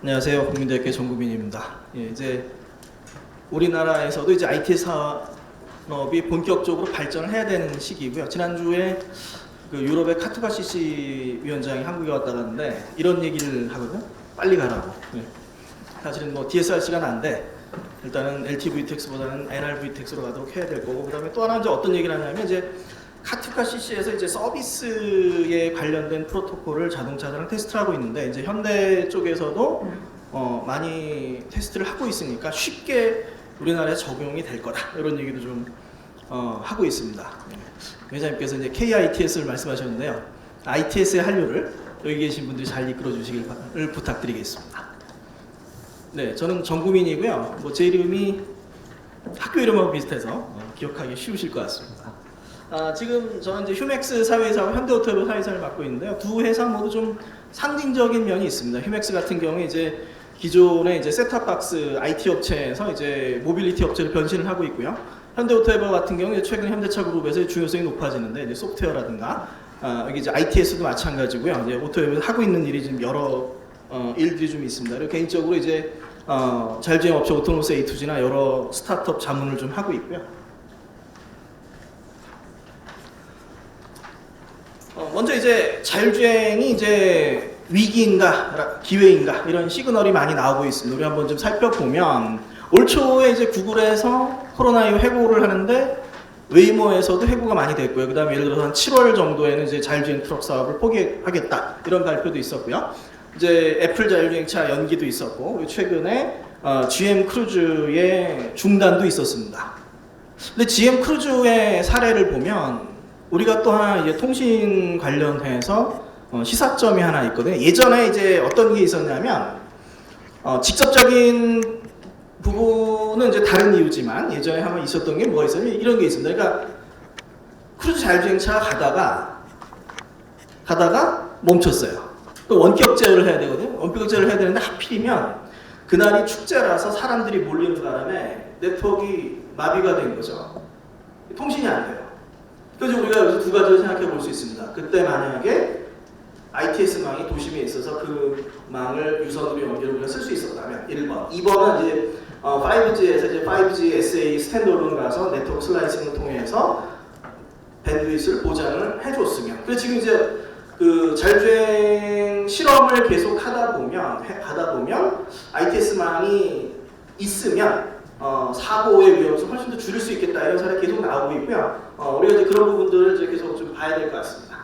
안녕하세요. 국민대학교 정구민입니다. 예, 이제 우리나라에서도 이제 IT 산업이 본격적으로 발전을 해야 되는 시기이고요. 지난주에 그 유럽의 카투바시시 위원장이 한국에 왔다 갔는데 이런 얘기를 하거든요. 빨리 가라고. 예. 사실은 뭐 DSR 시간 안 돼. 일단은 LTVTX보다는 NRVTX로 가도록 해야 될 거고, 그다음에 또 하나 이제 어떤 얘기를 하냐면 이제 카투바시시에서 이제 서비스에 관련된 프로토콜을 자동차랑 테스트를 하고 있는데 이제 현대 쪽에서도 많이 테스트를 하고 있으니까 쉽게 우리나라에 적용이 될 거다 이런 얘기도 좀 하고 있습니다. 회장님께서 이제 KITS를 말씀하셨는데요. ITS의 한류를 여기 계신 분들이 잘 이끌어 주시길 부탁드리겠습니다. 네, 저는 정구민이고요. 뭐 제 이름이 학교 이름하고 비슷해서 기억하기 쉬우실 것 같습니다. 지금 저는 이제 휴맥스 사회이사와 현대오토웨브 사회이사를 맡고 있는데요. 두 회사 모두 좀 상징적인 면이 있습니다. 휴맥스 같은 경우에 이제 기존의 이제 셋탑박스 IT 업체에서 이제 모빌리티 업체로 변신을 하고 있고요. 현대오토웨브 같은 경우에 최근 현대차 그룹에서 중요성이 높아지는데 이제 소프트웨어라든가 여기 이제 ITS도 마찬가지고요. 이제 오토웨브 하고 있는 일이 좀 여러 일들이 좀 있습니다. 그리고 개인적으로 이제 자율주행 업체 오토노스 A2G나 여러 스타트업 자문을 좀 하고 있고요. 먼저 이제 자율주행이 이제 위기인가 기회인가 이런 시그널이 많이 나오고 있습니다. 우리 한번 좀 살펴보면 올 초에 이제 구글에서 코로나19 해고를 하는데 웨이모에서도 해고가 많이 됐고요. 그 다음에 예를 들어서 한 7월 정도에는 이제 자율주행 트럭 사업을 포기하겠다 이런 발표도 있었고요. 이제 애플 자율주행차 연기도 있었고 최근에 GM 크루즈의 중단도 있었습니다. 근데 GM 크루즈의 사례를 보면 우리가 또 하나 이제 통신 관련해서 시사점이 하나 있거든요. 예전에 이제 어떤 게 있었냐면 직접적인 부분은 이제 다른 이유지만 예전에 한번 있었던 게 뭐가 있었냐면 이런 게 있습니다. 그러니까 크루즈 자율주행차가 가다가 멈췄어요. 또 원격 제어를 해야 되거든요. 원격 제어를 해야 되는데 하필이면 그날이 축제라서 사람들이 몰리는 바람에 네트워크가 마비가 된 거죠. 통신이 안 돼요. 그래서 우리가 여기서 두 가지를 생각해 볼 수 있습니다. 그때 만약에 ITS망이 도심에 있어서 그 망을 유선으로 연결을 우리가 쓸 수 있었다면 1번. 2번은 이제 5G에서 이제 5G SA 스탠드얼론 가서 네트워크 슬라이싱을 통해서 밴드위스를 보장을 해줬으면. 그래서 지금 이제 그 자율주행 실험을 계속 하다 보면 ITS망이 있으면 사고의 위험성을 훨씬 더 줄일 수 있겠다 이런 사례 계속 나오고 있고요. 우리가 이제 그런 부분들을 이제 계속 좀 봐야 될 것 같습니다.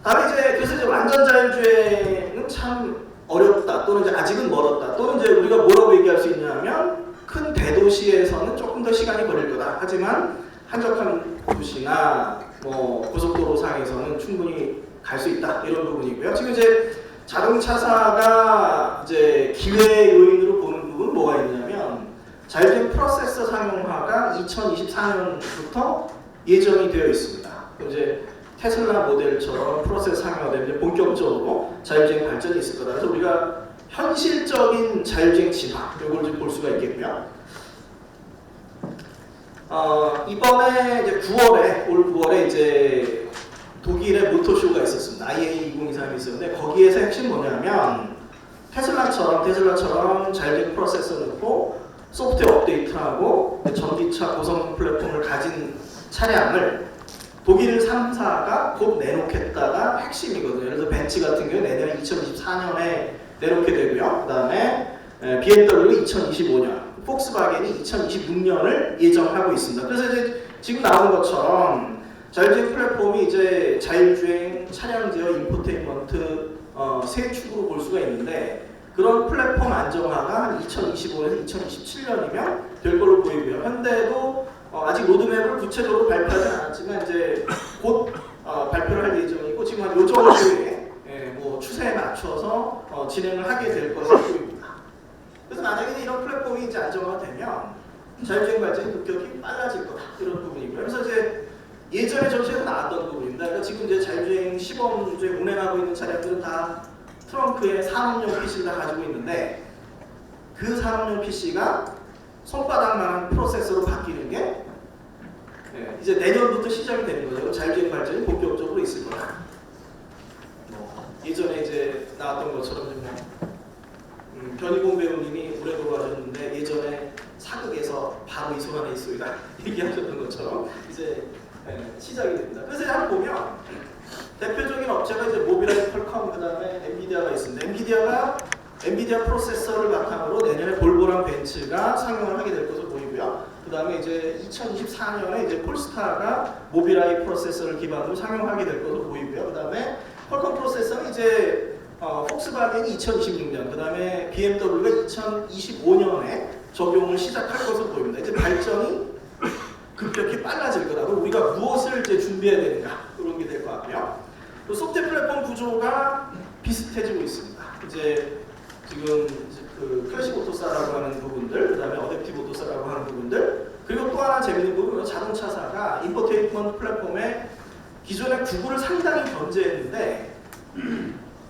다음에 이제 그래서 이제 완전 자율주행은 참 어렵다 또는 이제 아직은 멀었다 또는 이제 우리가 뭐라고 얘기할 수 있냐면 큰 대도시에서는 조금 더 시간이 걸릴 거다. 하지만 한적한 도시나 뭐 고속도로 상에서는 충분히 갈 수 있다 이런 부분이고요. 지금 이제 자동차사가 이제 기회 요인으로 보는 부분 뭐가 있냐면 자율주행 프로세서 상용화가 2024년부터 예정이 되어 있습니다. 이제 테슬라 모델처럼 프로세서 상용화되면 본격적으로 자율주행 발전이 있을 거다. 그래서 우리가 현실적인 자율주행 진화 이걸 좀 볼 수가 있겠고요. 이번에 이제 올 9월에 이제 독일의 모터쇼가 있었습니다. IAA 2023이 있었는데 거기에서 핵심 뭐냐면 테슬라처럼 자율주행 프로세서 넣고 소프트웨어 업데이트하고 전기차 고성 플랫폼을 가진 차량을 독일 3사가 곧 내놓겠다가 핵심이거든요. 그래서 벤츠 같은 경우 내년 2024년에 내놓게 되고요. 그 다음에 BMW 2025년, 폭스바겐이 2026년을 예정하고 있습니다. 그래서 이제 지금 나온 것처럼 자율주행 플랫폼이 이제 자율주행 차량 제어 인포테인먼트 세 축으로 볼 수가 있는데 그런 플랫폼 안정화가 한 2025년에서 2027년이면 될 걸로 보이고요. 현대도 아직 로드맵을 구체적으로 발표하지 않았지만 이제 곧 발표를 할 예정이고 지금 한 요 정도의 뭐 추세에 맞춰서 진행을 하게 될 것으로 보입니다. 그래서 만약에 이런 플랫폼이 이제 안정화가 되면 자율주행 발전이 급격히 빨라질 거다 이런 부분이고요. 그래서 이제 예전에 전시에서 나왔던 부분입니다. 그러니까 지금 이제 자율주행 시범 운행하고 있는 차량들은 다 트렁크에 산업용 PC를 다 가지고 있는데 그 산업용 PC가 손바닥만한 프로세서로 바뀌는 게 이제 내년부터 시작이 되는 거죠. 자율주행 발전이 본격적으로 있을 거다. 예전에 이제 나왔던 것처럼 얘기하셨던 것처럼 이제 시작이 됩니다. 그래서 한번 보면 대표적인 업체가 이제 모빌아이, 퀄컴, 그다음에 엔비디아가 있습니다. 엔비디아 프로세서를 바탕으로 내년에 볼보랑 벤츠가 상용을 하게 될 것으로 보이고요. 그다음에 이제 2024년에 이제 폴스타가 모빌아이 프로세서를 기반으로 상용하게 될 것으로 보이고요. 그다음에 퀄컴 프로세서는 이제 폭스바겐이 2026년, 그다음에 BMW가 2025년에 적용을 시작할 것으로 보입니다. 이제 발전이 급격히 빨라질 거라고 우리가 무엇을 이제 준비해야 되는가 그런 게 될 것 같고요. 또 소프트웨어 플랫폼 구조가 비슷해지고 있습니다. 이제 지금 그 클래식 오토사라고 하는 부분들, 그다음에 어댑티브 오토사라고 하는 부분들, 그리고 또 하나 재밌는 부분은 자동차사가 인포테인먼트 플랫폼에 기존에 구글을 상당히 견제했는데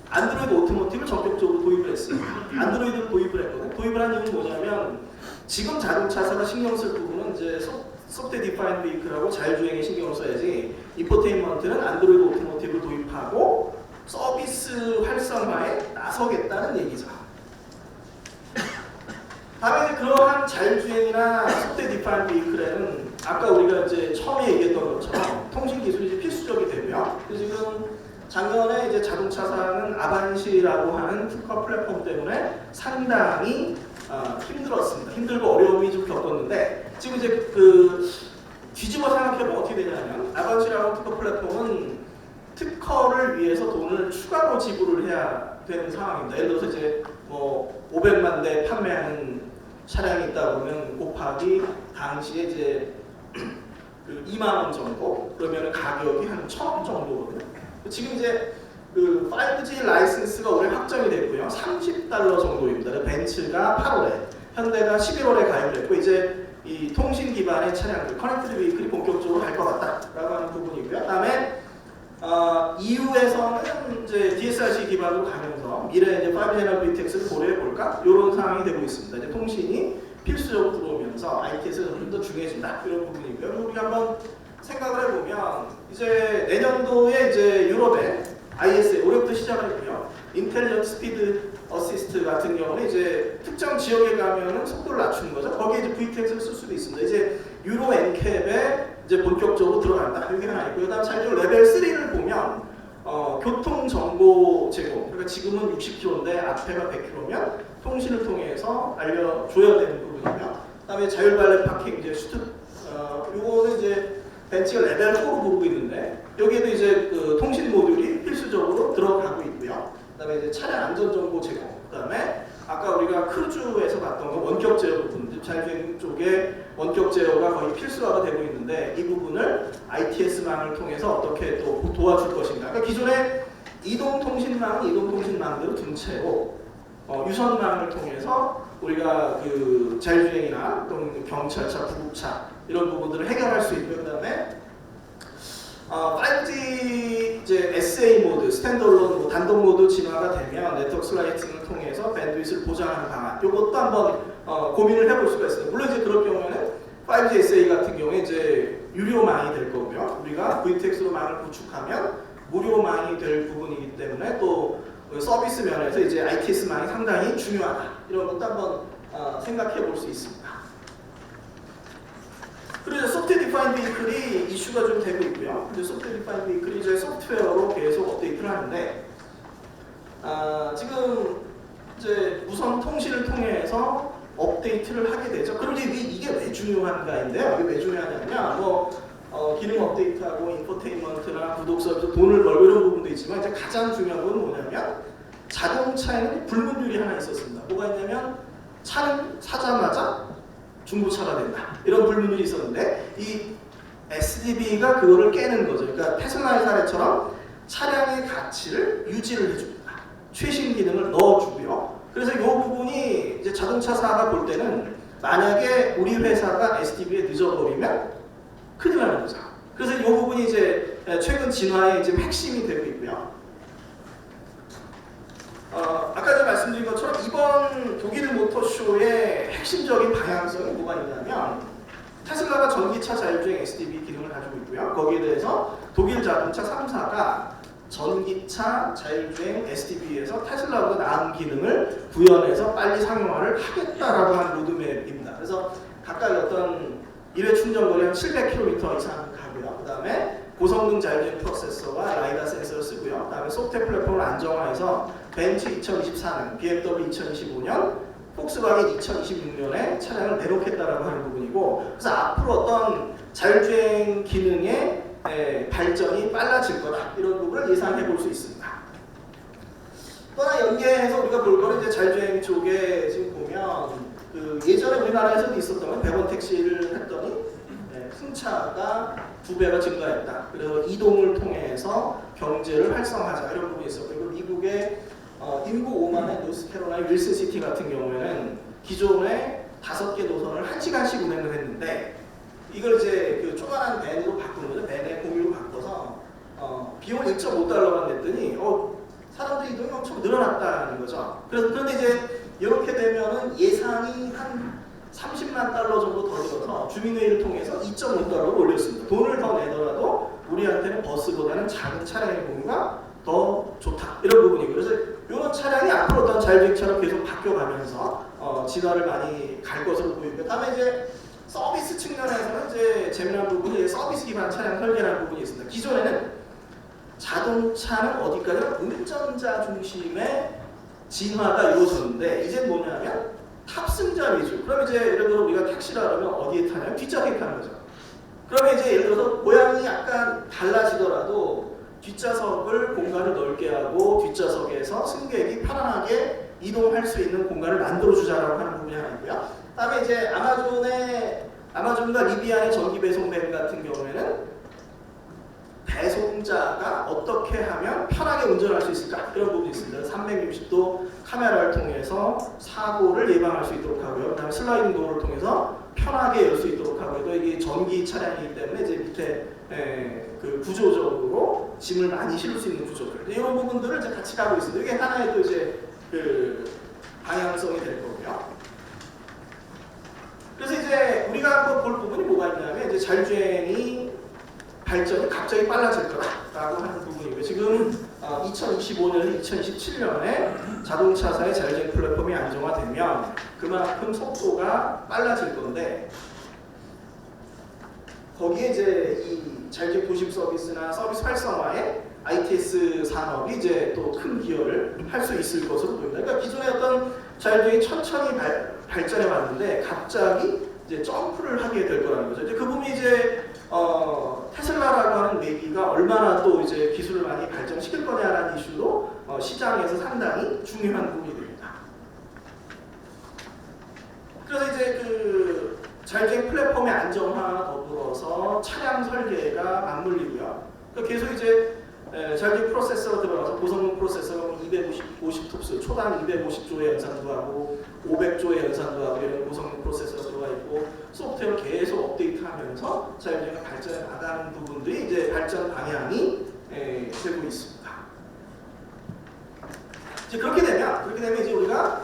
안드로이드 오토모티브를 적극적으로 도입을 했어요. 안드로이드를 도입을 했거든요. 도입을 한 이유는 뭐냐면 지금 자동차사가 신경 쓸 부분은 이제 소프트웨어 디파인드 베이클하고 자율주행에 신경을 써야지 인포테인먼트는 안드로이드 오토모티브를 도입하고 서비스 활성화에 나서겠다는 얘기죠. 다음에 그러한 자율주행이나 소프트웨어 디파인드 베이클에는 아까 우리가 이제 처음에 얘기했던 것처럼 통신 기술이 이제 필수적이 되고요. 지금 작년에 이제 자동차사는 아반시라고 하는 특허 플랫폼 때문에 상당히 힘들었습니다. 힘들고 어려움이 좀 겪었는데 지금 이제 그 뒤집어 생각해보면 어떻게 되냐면 아반시라고 하는 특허 플랫폼은 특허를 위해서 돈을 추가로 지불을 해야 되는 상황입니다. 예를 들어서 이제 뭐 500만 대 판매하는 차량이 있다 보면 곱하기 당시에 이제 그 2만 원 정도, 그러면 가격이 한 1,000원 정도거든요. 지금 이제 그 5G 라이센스가 올해 확정이 됐고요. $30 정도입니다. 벤츠가 8월에, 현대가 11월에 가입을 했고 이제 이 통신 기반의 차량들, 커넥티드 베이클이 본격적으로 갈 것 같다라고 하는 부분이고요. 그다음에 EU에서는 이제 DSRC 기반으로 가면서 미래 이제 5G 에너지 텍스를 고려해 볼까 이런 상황이 되고 있습니다. 이제 통신이 필수적으로 들어오면서 IT에서 좀 더 중요해진다 이런 부분이고요. 그리고 우리가 한번 생각을 해보면 이제 내년도에 이제 유럽에 ISA 올해부터 시작을 했고요. 인텔리전트 스피드 어시스트 같은 경우는 이제 특정 지역에 가면은 속도를 낮추는 거죠. 거기에 이제 VTX를 쓸 수도 있습니다. 이제 유로 NCAP에 이제 본격적으로 들어간다. 이게 하나 있고요. 그다음 차이로 레벨 3를 보면 교통 정보 제공. 그러니까 지금은 60km인데 앞에가 100km면 통신을 통해서 알려줘야 되는 부분이고요. 그다음에 자율발렛 파킹 이제 요거는 이제 벤츠가 레벨 4로 부르고 있는데 여기에도 이제 그 통신 모듈이 필수적으로 들어가고 있고요. 그다음에 이제 차량 안전 정보 제공. 그다음에 아까 우리가 크루즈에서 봤던 거 원격 제어 부분, 자율주행 쪽에 원격 제어가 거의 필수화가 되고 있는데 이 부분을 ITS망을 통해서 어떻게 또 도와줄 것인가. 그러니까 기존에 이동통신망은 이동통신망대로 둔 채로 유선망을 통해서 우리가 그 자율주행이나 또는 경찰차, 구급차 이런 부분들을 해결할 수 있고요. 그다음에 5G 이제 SA 모드, 스탠드얼론 단독 모드 진화가 되면 네트워크 슬라이싱을 통해서 밴드위스를 보장하는 방안. 이것도 한번 고민을 해볼 수가 있어요. 물론 이제 그럴 경우에는 5G SA 같은 경우에 이제 유료망이 될 거고요. 우리가 VTX로 망을 구축하면 무료망이 될 부분이기 때문에 또 서비스 면에서 이제 ITS망이 상당히 중요하다. 이런 것도 한번 생각해 볼 수 있습니다. 그리고 소프트웨어 디파인드 베이클이 이슈가 좀 되고 있고요. 이제 소프트웨어 디파인드 베이클이 이제 소프트웨어로 계속 업데이트를 하는데 지금 이제 무선 통신을 통해서 업데이트를 하게 되죠. 그럼 이게 왜 중요한가인데요. 이게 왜 중요하냐면 기능 업데이트하고 인포테인먼트나 구독 서비스 돈을 벌고 이런 부분도 있지만 이제 가장 중요한 건 뭐냐면 자동차에는 불문율이 하나 있었습니다. 뭐가 있냐면 차는 사자마자 중고차가 된다. 이런 불문율이 있었는데 이 SDB가 그거를 깨는 거죠. 그러니까 테슬라의 사례처럼 차량의 가치를 유지를 해줍니다. 최신 기능을 넣어주고요. 그래서 이 부분이 이제 자동차사가 볼 때는 만약에 우리 회사가 SDB에 늦어버리면 큰일 나는 거죠. 그래서 이 부분이 이제 최근 진화의 이제 핵심이 되고 있고요. 아까 제가 말씀드린 것처럼 이번 독일 모터쇼의 핵심적인 방향성이 뭐가 있냐면 테슬라가 전기차 자율주행 SDB 기능을 가지고 있고요. 거기에 대해서 독일 자동차 3사가 전기차 자율주행 SDB에서 테슬라보다 나은 기능을 구현해서 빨리 상용화를 하겠다라고 하는 로드맵입니다. 그래서 각각 어떤 1회 충전 거리 한 700km 이상 가고요. 그 다음에 고성능 자율주행 프로세서와 라이다 센서를 쓰고요. 그 다음에 소프트웨어 플랫폼을 안정화해서 벤츠 2024년, BMW 2025년, 폭스바겐 2026년에 차량을 내놓겠다라고 하는 부분이고, 그래서 앞으로 어떤 자율주행 기능의 발전이 빨라질 거다, 이런 부분을 예상해 볼 수 있습니다. 또 하나 연계해서 우리가 볼 거는 이제 자율주행 쪽에 지금 보면 그 예전에 우리나라에서도 있었던 건 100원 택시를 했더니 승차가 2배가 증가했다. 그래서 이동을 통해서 경제를 활성화하자, 이런 부분이 있었고, 그리고 미국의 인구 5만의 노스캐롤라이나 윌슨시티 같은 경우에는 기존에 5개 노선을 1시간씩 운행을 했는데 이걸 이제 그 조그만한 밴으로 바꾸는 거죠. 밴에 공유로 바꿔서 비용 1.5달러만 냈더니 사람들 이동이 엄청 늘어났다는 거죠. 그런데 이제 이렇게 되면은 예산이 한 30만 달러 정도 더 들어서 주민회의를 통해서 2.5달러로 올렸습니다. 돈을 더 내더라도 우리한테는 버스보다는 작은 차량의 공유가 더 좋다, 이런 부분이고, 그래서 이런 차량이 앞으로 어떤 자율주행차로 계속 바뀌어가면서 진화를 많이 갈 것으로 보이고요. 다음에 이제 서비스 측면에서는 이제 재미난 부분이 서비스 기반 차량 설계라는 부분이 있습니다. 기존에는 자동차는 어디까지나 운전자 중심의 진화가 이루어졌는데, 이제 뭐냐면 탑승자 위주. 그럼 이제 예를 들어 우리가 택시라 그러면 어디에 타냐면 뒷좌석에 타는 거죠. 그러면 이제 예를 들어서 모양이 약간 달라지더라도 뒷좌석을 공간을 넓게 하고 뒷좌석에서 승객이 편안하게 이동할 수 있는 공간을 만들어주자라고 하는 부분이 하나 있고요. 다음에 이제 아마존과 리비안의 전기 배송밴 같은 경우에는 배송자가 어떻게 하면 편하게 운전할 수 있을까, 이런 부분이 있습니다. 360도 카메라를 통해서 사고를 예방할 수 있도록 하고요. 그다음에 슬라이딩 도어를 통해서 편하게 열 수 있도록 하고요. 또 이게 전기 차량이기 때문에 이제 밑에 그 구조적으로 짐을 많이 실을 수 있는 구조들, 이런 부분들을 이제 같이 가고 있습니다. 이게 하나의 또 이제 그 방향성이 될 거고요. 그래서 이제 우리가 한번 볼 부분이 뭐가 있냐면 이제 자율주행이 발전이 갑자기 빨라질 거다라고 하는 부분이고요. 지금 2025년에서 2027년에 자동차사의 자율주행 플랫폼이 안정화되면 그만큼 속도가 빨라질 건데, 거기에 이제 이 자율주행 도심 서비스나 서비스 활성화에 ITS 산업이 이제 또 큰 기여를 할 수 있을 것으로 보입니다. 그러니까 기존에 어떤 자율주행이 천천히 발전해 왔는데 갑자기 이제 점프를 하게 될 거라는 거죠. 이제 그 부분이 이제 테슬라라고 하는 매기가 얼마나 또 이제 기술을 많이 발전시킬 거냐라는 이슈도 시장에서 상당히 중요한 부분이 됩니다. 그래서 이제 그 자율주행 플랫폼의 안정화 더불어서 차량 설계가 맞물리고요. 그러니까 계속 이제 자율주행 프로세서가 들어가서 고성능 프로세서가 250톱수, 초당 250조의 연산도 하고 500조의 연산도 하고 이런 고성능 프로세서가 들어가 있고, 소프트웨어를 계속 업데이트하면서 자율주행이 발전해 나가는 부분들이 이제 발전 방향이 되고 있습니다. 이제 그렇게 되면 이제 우리가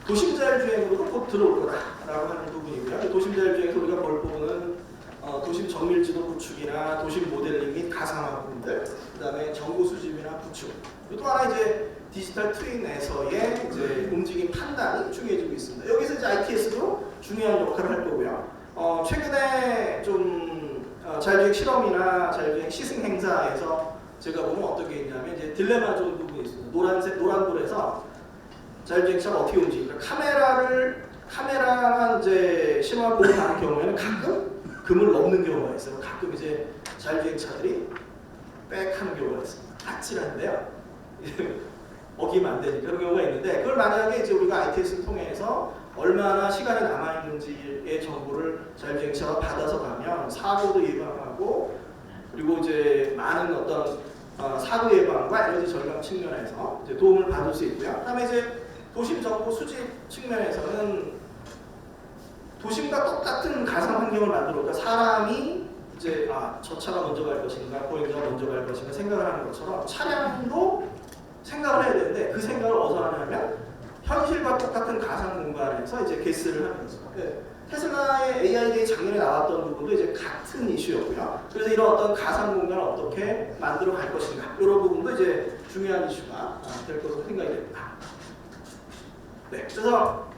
도심 자율주행으로도 곧 들어올 거다라고 하는 부분이고요. 도심 자율주행에서 우리가 볼 부분은 도심 정밀지도 구축이나 도심 모델링 및 가상화 부분들, 그다음에 정보 수집이나 구축, 또 하나 이제 디지털 트윈에서의 이제 움직임 판단이 중요해지고 있습니다. 여기서 이제 ITS도 중요한 역할을 할 거고요. 최근에 좀 자율주행 실험이나 자율주행 시승 행사에서 제가 보면 어떻게 있냐면 이제 딜레마적인 부분이 있습니다. 노란불에서 자율주행차가 어떻게 움직일까? 카메라만 이제 신호를 보고 가는 경우에는 가끔 금을 넘는 경우가 있어요. 가끔 이제 자율주행차들이 빽 하는 경우가 있습니다. 아찔한데요. 어기면 안 되니까 그런 경우가 있는데, 그걸 만약에 이제 우리가 ITS를 통해서 얼마나 시간이 남아있는지의 정보를 자율주행차가 받아서 가면 사고도 예방하고, 그리고 이제 많은 어떤 사고 예방과 에너지 절감 측면에서 이제 도움을 받을 수 있고요. 그다음에 이제 도심 정보 수집 측면에서는 도심과 똑같은 가상 환경을 만들어서 사람이 이제 저 차가 먼저 갈 것인가, 보행자가 먼저 갈 것인가 생각을 하는 것처럼 차량도 생각을 해야 되는데, 그 생각을 어디서 하냐면 현실과 똑같은 가상 공간에서 이제 게스를 하는 거죠. 테슬라의 AID에 작년에 나왔던 부분도 이제 같은 이슈였고요. 그래서 이런 어떤 가상 공간을 어떻게 만들어 갈 것인가, 이런 부분도 이제 중요한 이슈가 될 것으로 생각이 됩니다. 네, 그래서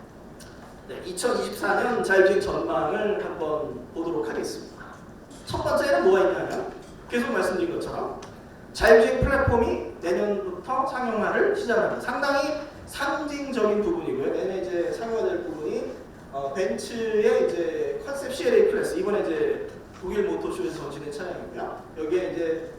네, 2024년 자율주행 전망을 한번 보도록 하겠습니다. 첫 번째는 뭐가 있냐면 계속 말씀드린 것처럼 자율주행 플랫폼이 내년부터 상용화를 시작합니다. 상당히 상징적인 부분이고요. 내년 이제 상용화될 부분이 벤츠의 이제 컨셉 CLA 클래스, 이번에 이제 독일 모터쇼에서 전시된 차량이고요. 여기에 이제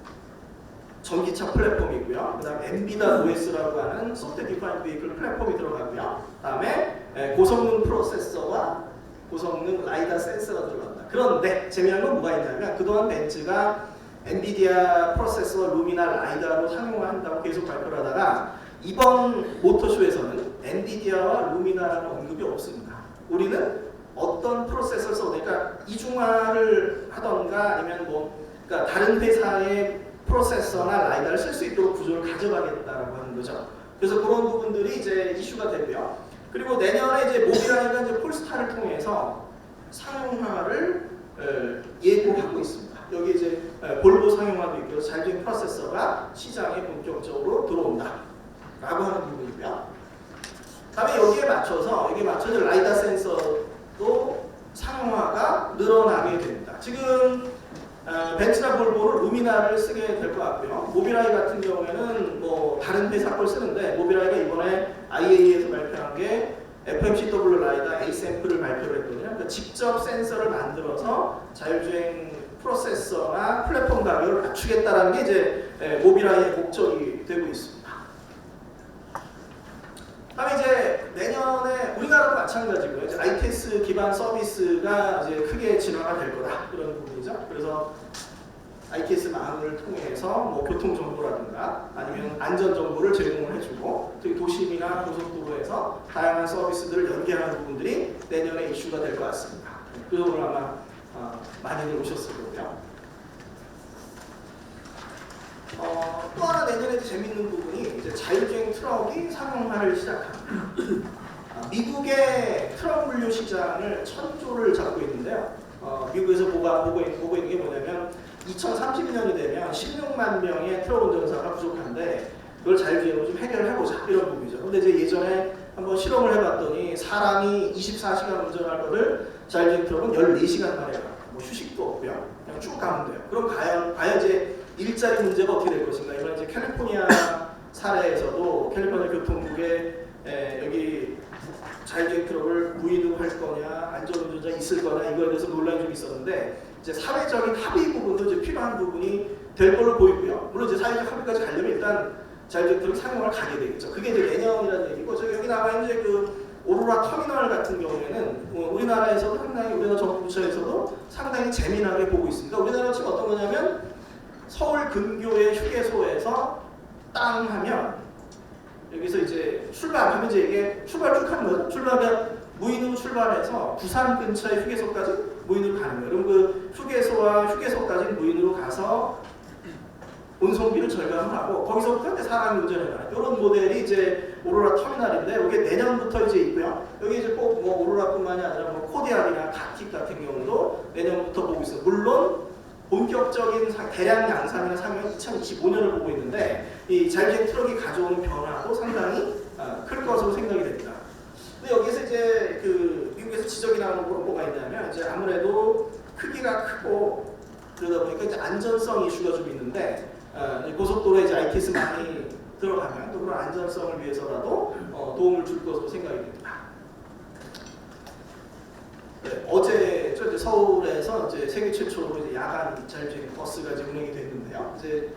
전기차 플랫폼이고요. 그 다음에 엔비다 OS라고 하는 소프트웨어 디파인드 베이클 플랫폼이 들어가고요. 그 다음에 고성능 프로세서와 고성능 라이다 센서가 들어갑니다. 그런데 재미난 건 뭐가 있냐면 그동안 벤츠가 엔비디아 프로세서와 루미나 라이다로 상용화한다고 계속 발표를 하다가 이번 모터쇼에서는 엔비디아와 루미나라는 언급이 없습니다. 우리는 어떤 프로세서를 그러니까 이중화를 하던가 아니면 그러니까 다른 회사의 프로세서나 라이다를 쓸 수 있도록 구조를 가져가겠다라고 하는 거죠. 그래서 그런 부분들이 이제 이슈가 되고요. 그리고 내년에 이제 모빌아이가 이제 폴스타를 통해서 상용화를 예고하고 있습니다. 여기 이제 볼보 상용화도 있고요. 자율주행 프로세서가 시장에 본격적으로 들어온다라고 하는 부분이고요. 다음에 여기에 맞춰서 라이다 센서도 상용화가 늘어나게 됩니다. 지금 벤츠나 볼보는 루미나를 쓰게 될 것 같고요. 모빌아이 같은 경우에는 뭐 다른 회사 걸 쓰는데 모빌아이가 이번에 IAE에서 발표한 게 FMCW 라이다 A 샘플을 발표를 했거든요. 그러니까 직접 센서를 만들어서 자율주행 프로세서나 플랫폼 가격을 맞추겠다라는 게 이제 모빌아이의 목적이 되고 있습니다. 다음에 이제 내년에 우리나라도 마찬가지고요. 이제 ITS 기반 서비스가 이제 크게 진화가 될 거다 그런 부분이죠. 그래서 ITS 망을 통해서 뭐 교통 정보라든가 아니면 안전 정보를 제공을 해주고 특히 도심이나 고속도로에서 다양한 서비스들을 연계하는 부분들이 내년에 이슈가 될 것 같습니다. 그래서 오늘 아마 많이들 오셨을 거고요. 또 하나 내년에 재밌는 부분이 이제 자율주행 트럭이 상용화를 시작합니다. 미국의 트럭 물류 시장을 1000조를 잡고 있는데요. 미국에서 보고 있는 게 뭐냐면 2030년이 되면 16만 명의 트럭 운전사가 부족한데 그걸 자율주행으로 좀 해결해보자 이런 부분이죠. 근데 이제 예전에 한번 실험을 해봤더니 사람이 24시간 운전할 거를 자율주행 트럭은 14시간 만에 가요. 뭐 휴식도 없고요. 그냥 쭉 가면 돼요. 그럼 과연 이제 일자리 문제가 어떻게 될 것인가? 이번 이제 캘리포니아 사례에서도 캘리포니아 교통국에 여기 자율주행 트럭을 무인으로 할 거냐, 안전운전자 있을 거냐 이거에 대해서 논란이 좀 있었는데 이제 사회적인 합의 부분도 이제 필요한 부분이 될 걸로 보이고요. 물론 이제 사회적 합의까지 가려면 일단 자율주행 트럭 상용화를 가게 되겠죠. 그게 이제 내년이라는 얘기고 저기 여기 나와 있는 그 오로라 터미널 같은 경우에는 우리나라에서도 상당히 우리나라 정부처에서도 상당히 재미나게 보고 있습니다. 우리나라 지금 어떤 거냐면 서울 근교의 휴게소에서 땅 하면 여기서 이제 출발하면 이제 이게 출발 쭉 하는 거죠. 출발하면 무인으로 출발해서 부산 근처의 휴게소까지 무인으로 가는 거예요. 그럼 그 휴게소와 휴게소까지 무인으로 가서 운송비를 절감을 하고 거기서부터 이제 사람이 운전해가는 이런 모델이 이제 오로라 터미널인데 이게 내년부터 이제 있고요. 여기 이제 꼭 뭐 오로라뿐만이 아니라 뭐 코디알이나 가틱 같은 경우도 내년부터 보고 있어요. 물론 본격적인 대량 양산이나 상용은 2025년을 보고 있는데 이 자율주행 트럭이 가져오는 변화도 상당히 클 것으로 생각이 됩니다. 근데 여기서 이제 그 미국에서 지적이 나오는 건 뭐가 있냐면 이제 아무래도 크기가 크고 그러다 보니까 이제 안전성 이슈가 좀 있는데 고속도로에 이제 ITS 많이 들어가면 또 그런 안전성을 위해서라도 도움을 줄 것으로 생각이 됩니다. 네, 어제 이제 서울에서 이제 세계 최초로 이제 야간 자율주행 버스가 이제 운행이 됐는데요. 이제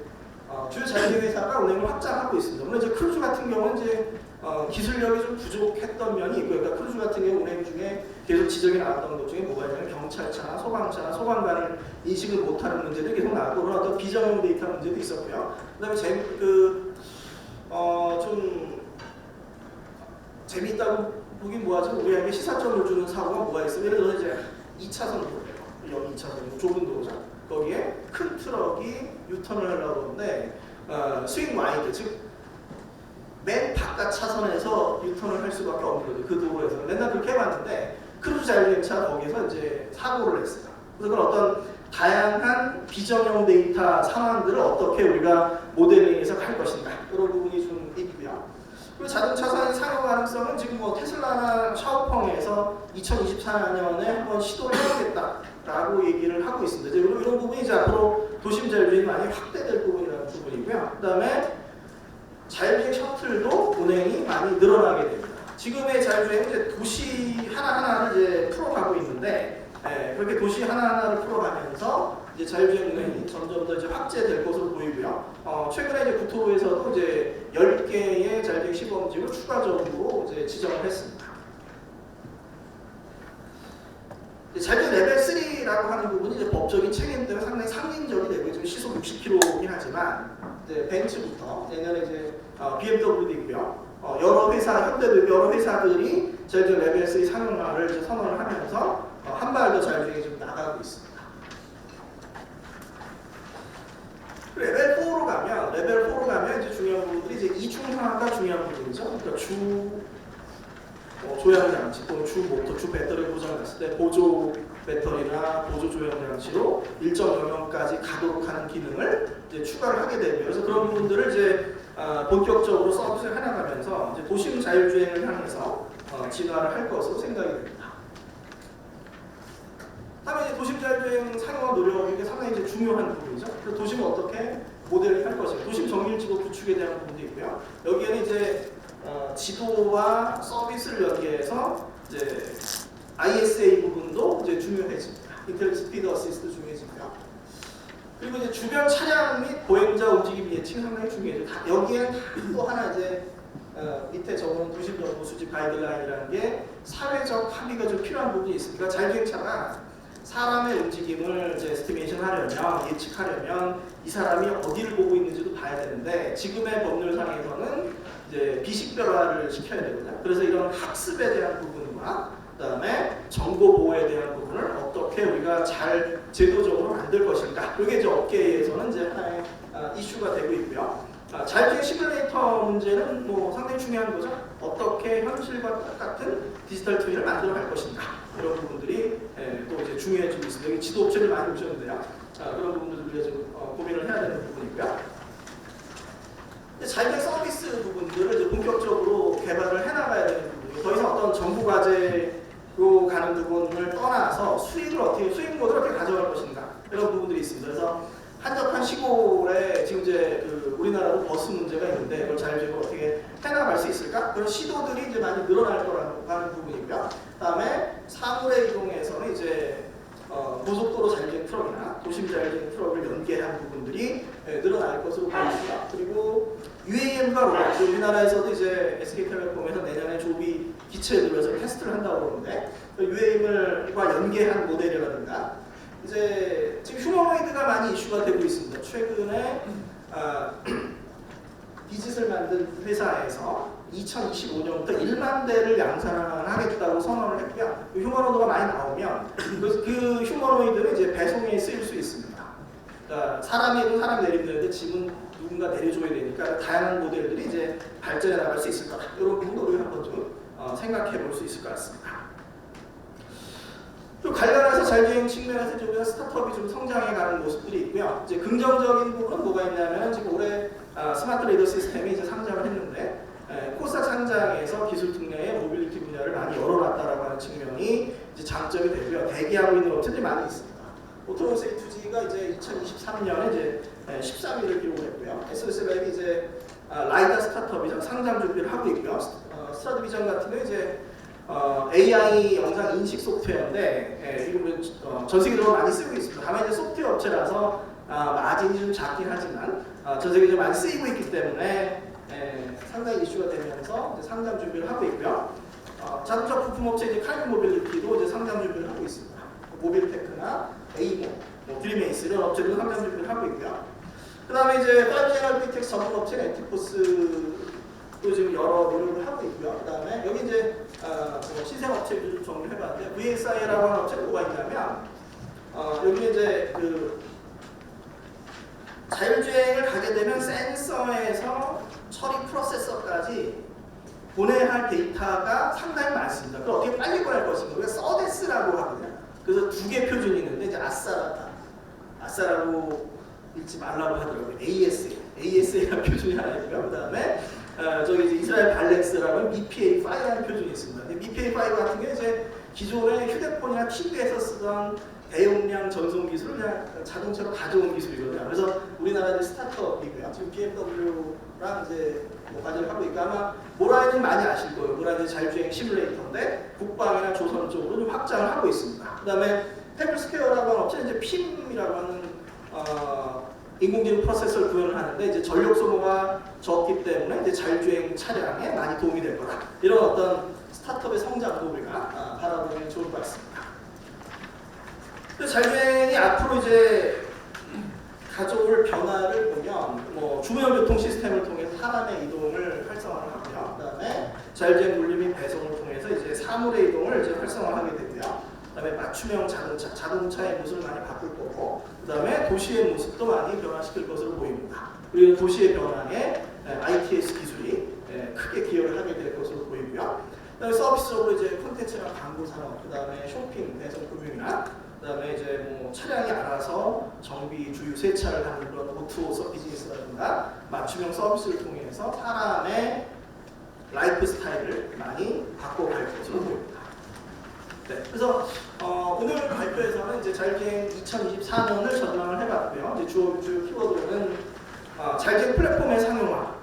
주요 자율주행 회사가 운행을 확장하고 있습니다. 물론 이제 크루즈 같은 경우는 이제 기술력이 좀 부족했던 면이 있고요. 그러니까 크루즈 같은 경우 운행 중에 계속 지적이 나왔던 것 중에 뭐가 있냐면 경찰차나 소방차나 소방관을 인식을 못하는 문제도 계속 나왔고 그런 어떤 비정형 데이터 문제도 있었고요. 그다음에 좀 재미있다고 보긴 뭐하죠? 우리에게 시사점을 주는 사고가 뭐가 있어요? 예를 들어서 이제 2차선 도로예요. 여기 2차선 좁은 도로죠. 거기에 큰 트럭이 유턴을 하려고 하는데 스윙 와이드 즉 맨 바깥 차선에서 유턴을 할 수밖에 없는 거죠. 그 도로에서 맨날 그렇게 해봤는데 크루즈 자율주행차 거기서 이제 사고를 했어요. 그래서 그런 어떤 다양한 비정형 데이터 상황들을 어떻게 우리가 모델링해서 갈 것인가 이런 부분이 좀 있고요. 그리고 자동차상의 상용 가능성은 지금 뭐 테슬라나 샤오펑 카카오펑에서 2024년에 한번 시도를 해보겠다라고 얘기를 하고 있습니다. 이제 이런 부분이 이제 앞으로 도심 자율주행이 많이 확대될 부분이라는 부분이고요. 그다음에 자율주행 셔틀도 운행이 많이 늘어나게 됩니다. 지금의 자율주행은 이제 도시 하나하나를 이제 풀어가고 있는데, 그렇게 도시 하나하나를 풀어가면서 이제 자율주행 운행이 점점 더 이제 확대될 것으로 보이고요. 최근에 이제 국토부에서도 이제 10개의 자율주행 시범지를 추가적으로 이제 지정을 했습니다. 자율주행 레벨 3라고 하는 부분이 이제 법적인 책임 때문에 상당히 상징적이 되고 지금 시속 60km이긴 하지만 이제 벤츠부터 내년에 이제 BMW도 있고요. 여러 회사, 현대도 있고 여러 회사들이 자율주행 레벨 3 상용화를 이제 선언을 하면서 한 발 더 자율주행이 좀 나가고 있습니다. 레벨 4로 가면 이제 중요한 부분들이 이제 이중화가 중요한 부분이죠. 그러니까 조향 장치 또는 주 모터, 주 배터리 고장났을 때 보조 배터리나 보조 조향 장치로 일정 영역까지 가도록 하는 기능을 이제 추가를 하게 되고요. 그래서 그런 부분들을 이제 본격적으로 서비스를 해나가면서 이제 도심 자율주행을 향해서 진화를 할 것으로 생각이 됩니다. 다음에 이제 도심 자율주행 상용화 노력이 상당히 이제 중요한 부분이죠. 그래서 도심을 어떻게 모델링 할 것인가, 도심 정밀지도 구축에 대한 부분도 있고요. 여기에는 이제 지도와 서비스를 연계해서 이제 ISA 부분도 이제 중요해집니다. 인텔리전트 스피드 어시스트 중요해지고요. 그리고 이제 주변 차량 및 보행자 움직임 예측이 상당히 중요해요. 여기에는 또 하나 이제 밑에 적은 도심 정보 수집 가이드라인이라는 게 사회적 합의가 좀 필요한 부분이 있습니다. 자율주행차가 사람의 움직임을 이제 에스티메이션 하려면, 예측하려면 이 사람이 어디를 보고 있는지도 봐야 되는데 지금의 법률상에서는 이제 비식별화를 시켜야 되거든요. 그래서 이런 학습에 대한 부분과 그다음에 정보 보호에 대한 부분을 어떻게 우리가 잘 제도적으로 만들 것인가, 이게 이제 업계에서는 이제 하나의 이슈가 되고 있고요. 자율주행 시뮬레이터 문제는 뭐 상당히 중요한 거죠. 어떻게 현실과 똑같은 디지털 트윈을 만들어 갈 것인가, 이런 부분들이 또 이제 중요해지고 있습니다. 여기 지도업체를 많이 오셨는데요. 그런 부분들을 우리가 지금 고민을 해야 되는 부분이고요. 자율주행 서비스 부분들을 이제 본격적으로 개발을 해나가야 되는 부분이고, 더 이상 어떤 정부 과제로 가는 부분을 떠나서 수익 모델을 어떻게 가져갈 것인가, 이런 부분들이 있습니다. 그래서 한적한 시골에 지금 이제 우리나라도 버스 문제가 있는데 그걸 자율주행으로 어떻게 해나갈 수 있을까? 그런 시도들이 이제 많이 늘어날 거라고 하는 부분이고요. 그다음에 사물의 이동에서는 이제 고속도로 자율주행 트럭이나 도심 자율주행 트럭을 연계한 부분들이 늘어날 것으로 보입니다. 그리고 UAM과 로봇, 우리나라에서도 이제 SK텔레콤에서 내년에 조비 기체에 들어서 테스트를 한다고 그러는데 UAM과 연계한 모델이라든가 이제 지금 휴머노이드가 많이 이슈가 되고 있습니다. 최근에 디짓을 만든 회사에서 2025년부터 1만 대를 양산하겠다고 선언을 했고요. 휴머노이드가 많이 나오면 그 휴머노이드는 이제 배송에 쓰일 수 있습니다. 그러니까 사람이 내리면 되는데 짐은 누군가 내려줘야 되니까 다양한 모델들이 이제 발전해 나갈 수 있을 거다. 이런 부분도 우리가 한번 좀 생각해 볼 수 있을 것 같습니다. 또 관련해서 자율주행 측면에서 좀 스타트업이 좀 성장해가는 모습들이 있고요. 이제 긍정적인 부분은 뭐가 있냐면 지금 올해 스마트 레이더 시스템이 이제 상장을 했는데 코스닥 상장에서 기술 특례의 모빌리티 분야를 많이 열어놨다라고 하는 측면이 이제 장점이 되고요. 대기하고 있는 업체들이 많이 있습니다. 오토노머스 A2G가 이제 2023년에 이제 13위를 기록했고요. SOS랩이 이제 라이더 스타트업이죠. 상장 준비를 하고 있고요. 스타디비전 같은 경우 이제 AI 영상 인식 소프트웨어인데 이거 전 세계적으로 많이 쓰고 있습니다. 다만 이제 소프트웨어 업체라서 마진이 좀 작긴 하지만 전 세계적으로 많이 쓰이고 있기 때문에 상당히 이슈가 되면서 이제 상장 준비를 하고 있고요. 자동차 부품 업체 이제 카이브 모빌리티도 이제 상장 준비를 하고 있습니다. 모빌테크나 에이모, 드림에이스 이런 업체들도 상장 준비를 하고 있고요. 그다음에 이제 5G NLP텍스 전문 업체 에티포스도 지금 여러 노력을 하고 있고요. 그다음에 여기 이제 신생 업체를 좀 정리를 해봤는데 VSI라고 하는 업체가 뭐가 있냐면 여기 이제 자율주행을 가게 되면 센서에서 처리 프로세서까지 보내야 할 데이터가 상당히 많습니다. 그걸 어떻게 빨리 보낼 것인가? 우리가 서데스라고 하거든요. 그래서 두 개 표준이 있는데 이제 아싸라고 읽지 말라고 하더라고요. ASA라는 표준이 하나 있고요. 그 다음에 저기 이제 이스라엘 발렌스라는 MIPA5라는 표준이 있습니다. MIPA5 같은 게 이제 기존의 휴대폰이나 TV에서 쓰던 대용량 전송 기술을 그냥 자동차로 가져온 기술이거든요. 그래서 우리나라 스타트업이고요. 지금 BMW랑 이제 뭐 과제를 하고 있고 아마 모라이는 많이 아실 거예요. 모라이 자율주행 시뮬레이터인데 국방이나 조선 쪽으로 좀 확장을 하고 있습니다. 그다음에 페블스퀘어라고 하는 업체는 이제 PIM이라고 하는 인공지능 프로세서를 구현을 하는데 이제 전력 소모가 적기 때문에 이제 자율주행 차량에 많이 도움이 될 거다. 이런 어떤 스타트업의 성장도 우리가 바라보면 좋을 것 같습니다. 자율주행이 앞으로 이제 가져올 변화를 보면 뭐 주무형 교통 시스템을 통해서 사람의 이동을 활성화를 하고요. 그다음에 자율주행 물류 및 배송을 통해서 이제 사물의 이동을 이제 활성화하게 되고요. 그다음에 맞춤형 자동차의 모습을 많이 바꿀 거고, 그다음에 도시의 모습도 많이 변화시킬 것으로 보입니다. 그리고 도시의 변화에 ITS 기술이 크게 기여를 하게 될 것으로 보이고요. 그다음에 서비스적으로 이제 콘텐츠나 광고 산업, 그다음에 쇼핑, 배송, 금융이나 그다음에 이제 뭐 차량이 알아서 정비, 주유, 세차를 하는 그런 오토 비즈니스라든가 맞춤형 서비스를 통해서 사람의 라이프 스타일을 많이 바꿔갈 것으로 보입니다. 네, 그래서 오늘 발표에서는 이제 자율주행 2024년을 전망을 해봤고요. 이제 주요 키워드는 자율주행 플랫폼의 상용화,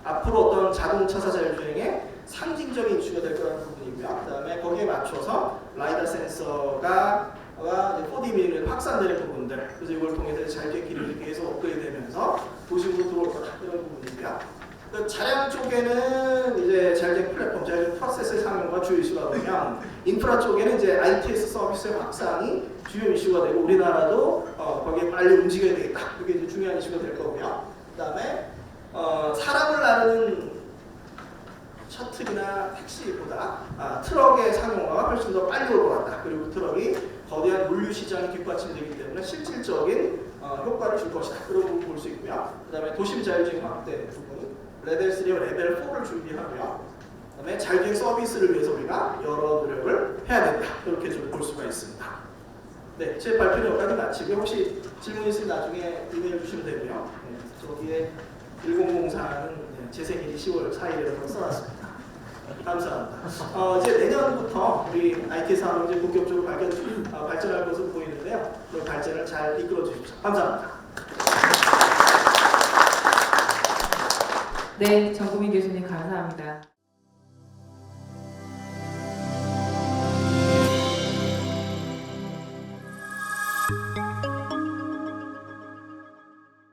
앞으로 어떤 자동차사 자율주행의 상징적인 이슈가 될 거라는 부분이고요. 그다음에 거기에 맞춰서 라이다 센서가 4D 미러를 확산되는 부분들, 그래서 이걸 통해서 자율주행 기능이 계속 업그레이드되면서 도심으로 들어올 거다 이런 부분이고요. 차량 쪽에는 이제 자율주행 플랫폼, 자율주행 프로세스의 상용과 주요 이슈가 되면 인프라 쪽에는 이제 ITS 서비스의 확산이 주요 이슈가 되고 우리나라도 거기에 빨리 움직여야 되겠다. 그게 이제 중요한 이슈가 될 거고요. 그다음에 사람을 나르는 셔틀이나 택시보다 트럭의 상용화가 훨씬 더 빨리 올 것 같다. 그리고 트럭이 거대한 물류 시장이 뒷받침되기 때문에 실질적인 효과를 줄 것이다. 그런 부분 볼 수 있고요. 그다음에 도심 자율주행 확대 부분, 레벨 3와 레벨 4를 준비하고요. 그다음에 자율주행 서비스를 위해서 우리가 여러 노력을 해야 된다. 이렇게 좀 볼 수가 있습니다. 네, 제 발표는 여기까지 마치고요. 혹시 질문 있으면 나중에 이메일 주시면 되고요. 네, 저기에 1004는 제 생일이 10월 4일이라고 써놨습니다. 감사합니다. 이제 내년부터 우리 IT 산업이 이제 본격적으로 발전할 것으로 보이는데요. 그 발전을 잘 이끌어 주십시오. 감사합니다. 네, 정구민 교수님 감사합니다.